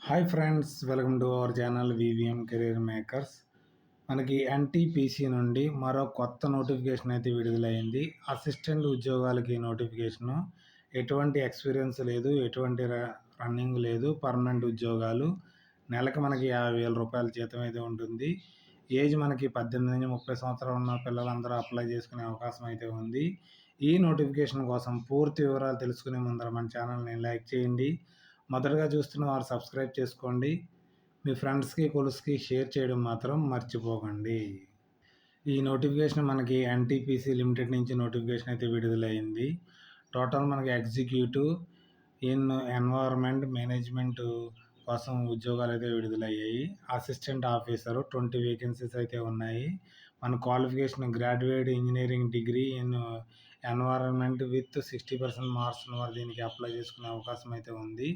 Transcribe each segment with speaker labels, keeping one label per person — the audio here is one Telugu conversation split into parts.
Speaker 1: Hi friends, welcome to our channel VVM career makers. మనకి ఎన్టీపీసీ నుండి మరో కొత్త నోటిఫికేషన్ అయితే విడుదలైంది. అసిస్టెంట్ ఉద్యోగాలకి నోటిఫికేషను. ఎటువంటి ఎక్స్పీరియన్స్ లేదు, ఎటువంటి రన్నింగ్ లేదు, పర్మనెంట్ ఉద్యోగాలు. నెలకు మనకి 50,000 రూపాయల జీతం అయితే ఉంటుంది. ఏజ్ మనకి 18 నుంచి 30 సంవత్సరాలు ఉన్న పిల్లలందరూ అప్లై చేసుకునే అవకాశం అయితే ఉంది. ఈ నోటిఫికేషన్ కోసం పూర్తి వివరాలు తెలుసుకునే ముందర మన ఛానల్ని లైక్ చేయండి. మొదటగా చూస్తున్న వారు సబ్స్క్రైబ్ చేసుకోండి. మీ ఫ్రెండ్స్కి కొలుసుకి షేర్ చేయడం మాత్రం మర్చిపోకండి. ఈ నోటిఫికేషన్ మనకి ఎన్టీపీసీ లిమిటెడ్ నుంచి నోటిఫికేషన్ అయితే విడుదలైంది. టోటల్ మనకి ఎగ్జిక్యూటివ్ ఇన్ ఎన్వైర్న్మెంట్ మేనేజ్మెంట్ కోసం ఉద్యోగాలు అయితే విడుదలయ్యాయి. అసిస్టెంట్ ఆఫీసరు 20 వేకెన్సీస్ అయితే ఉన్నాయి. మన qualification graduate engineering degree in environment with 60% marks ఉన్నవారు దీనికి అప్లై చేసుకునే అవకాశం అయితే ఉంది.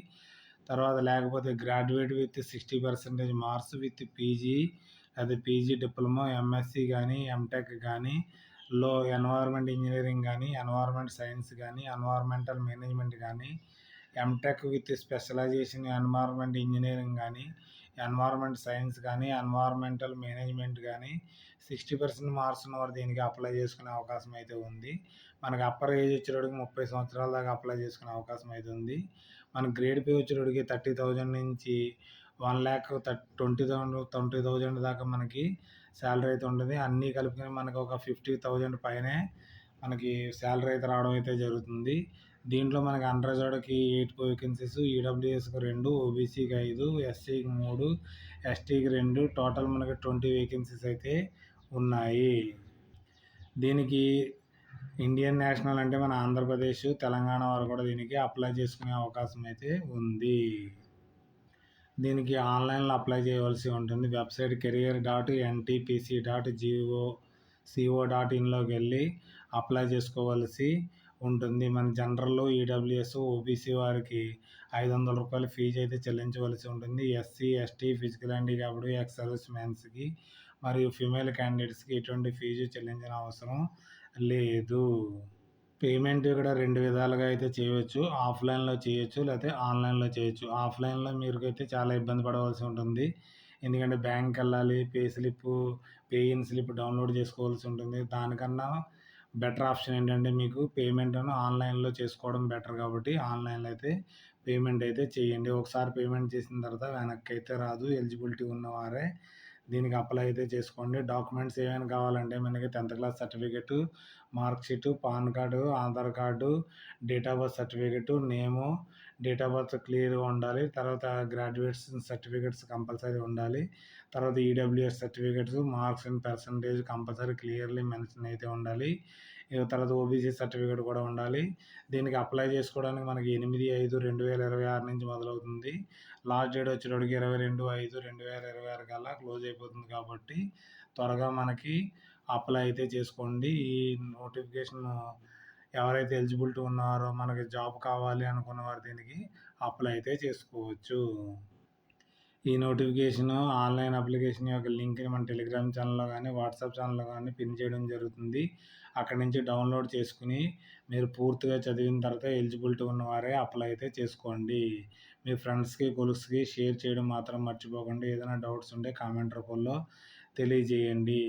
Speaker 1: తర్వాత లేకపోతే graduate with 60% marks with PG, అదే పీజీ డిప్లొమా, ఎంఎస్సి కానీ, ఎంటెక్ కానీ, లో ఎన్వైర్న్మెంట్ ఇంజనీరింగ్ కానీ, ఎన్వైర్న్మెంట్ సైన్స్ కానీ, ఎన్వైర్న్మెంటల్ మేనేజ్మెంట్ కానీ, MTech with specialization environment engineering కానీ, ఎన్వైర్న్మెంట్ సైన్స్ కానీ, ఎన్వైర్న్మెంటల్ మేనేజ్మెంట్ కానీ 60% మార్క్స్ ఉన్నవారు దీనికి అప్లై చేసుకునే అవకాశం అయితే ఉంది. మనకి అప్పర్ ఏజ్ వచ్చేటప్పటికి 30 సంవత్సరాల దాకా అప్లై చేసుకునే అవకాశం అయితే ఉంది. మన గ్రేడ్ పే వచ్చేటప్పటికి 30,000 నుంచి 1,20,000 దాకా మనకి శాలరీ అయితే ఉంటుంది. అన్నీ కలుపుకొని మనకు ఒక 50,000 పైనే మనకి శాలరీ అయితే రావడం అయితే జరుగుతుంది. దీంట్లో మనకి అన్రిజర్వ్డ్కి 8 వేకెన్సీస్, ఈడబ్ల్యూఎస్కి 2, ఓబీసీకి 5, ఎస్సీకి 3, ఎస్టీకి 2, టోటల్ మనకి 20 వేకెన్సీస్ అయితే ఉన్నాయి. దీనికి ఇండియన్ నేషనల్ అంటే మన ఆంధ్రప్రదేశ్, తెలంగాణ వారు కూడా దీనికి అప్లై చేసుకునే అవకాశం అయితే ఉంది. దీనికి ఆన్లైన్లో అప్లై చేయవలసి ఉంటుంది. వెబ్సైట్ career.ntpc.co.in వెళ్ళి అప్లై చేసుకోవలసి ఉంటుంది. మన జనరల్, ఈడబ్ల్యూఎస్, ఓబీసీ వారికి 500 రూపాయల ఫీజు అయితే చెల్లించవలసి ఉంటుంది. SC, ST, physical handicapped, ex service మెన్స్కి మరియు ఫీమేల్ క్యాండిడేట్స్కి ఎటువంటి ఫీజు చెల్లించిన అవసరం లేదు. పేమెంట్ ఇక్కడ 2 విధాలుగా అయితే చేయవచ్చు. ఆఫ్లైన్లో చేయొచ్చు, లేకపోతే ఆన్లైన్లో చేయొచ్చు. ఆఫ్లైన్లో మీరుకైతే చాలా ఇబ్బంది పడవలసి ఉంటుంది. ఎందుకంటే బ్యాంక్కి వెళ్ళాలి, పే ఇన్ స్లిప్ డౌన్లోడ్ చేసుకోవాల్సి ఉంటుంది. దానికన్నా బెటర్ ఆప్షన్ ఏంటంటే మీకు పేమెంట్ను ఆన్లైన్లో చేసుకోవడం బెటర్. కాబట్టి ఆన్లైన్లో అయితే పేమెంట్ అయితే చేయండి. ఒకసారి పేమెంట్ చేసిన తర్వాత వెనక్కి అయితే రాదు. ఎలిజిబిలిటీ ఉన్నవారే దీనికి అప్లై అయితే చేసుకోండి. డాక్యుమెంట్స్ ఏమైనా కావాలంటే మనకి 10th class certificate, mark sheet, pan card, Aadhaar card, date of birth certificate, name, date of birth క్లియర్గా ఉండాలి. తర్వాత గ్రాడ్యుయేట్స్ సర్టిఫికెట్స్ కంపల్సరీ ఉండాలి. తర్వాత EWS certificates, marks and percentage compulsory clearly mention అయితే ఉండాలి. తర్వాత ఓబీసీ సర్టిఫికేట్ కూడా ఉండాలి. దీనికి అప్లై చేసుకోవడానికి మనకి 8/5/2026 నుంచి మొదలవుతుంది. లాస్ట్ డేట్ వచ్చేటప్పటికి 22/5/2026 కల్లా క్లోజ్ అయిపోతుంది. కాబట్టి త్వరగా మనకి అప్లై అయితే చేసుకోండి. ఈ నోటిఫికేషన్ ఎవరైతే ఎలిజిబిలిటీ ఉన్నారో, మనకి జాబ్ కావాలి అనుకున్న వారు దీనికి అప్లై అయితే చేసుకోవచ్చు. ఈ నోటిఫికేషన్ ఆన్లైన్ అప్లికేషన్ యొక్క లింక్ని మన టెలిగ్రామ్ ఛానల్లో కానీ, వాట్సాప్ ఛానల్లో కానీ పిన్ చేయడం జరుగుతుంది. అక్కడి నుంచి డౌన్లోడ్ చేసుకుని మీరు పూర్తిగా చదివిన తర్వాత ఎలిజిబిలిటీ ఉన్నవారే అప్లై అయితే చేసుకోండి. మీ ఫ్రెండ్స్కి, కొలీగ్స్కి షేర్ చేయడం మాత్రం మర్చిపోకండి. ఏదైనా డౌట్స్ ఉంటే కామెంట్ రూపంలో తెలియజేయండి.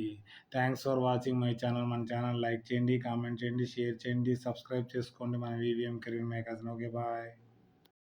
Speaker 1: Thanks for watching my channel. మన ఛానల్ లైక్ చేయండి, కామెంట్ చేయండి, షేర్ చేయండి, సబ్స్క్రైబ్ చేసుకోండి మన VVM career makers. Okay, bye.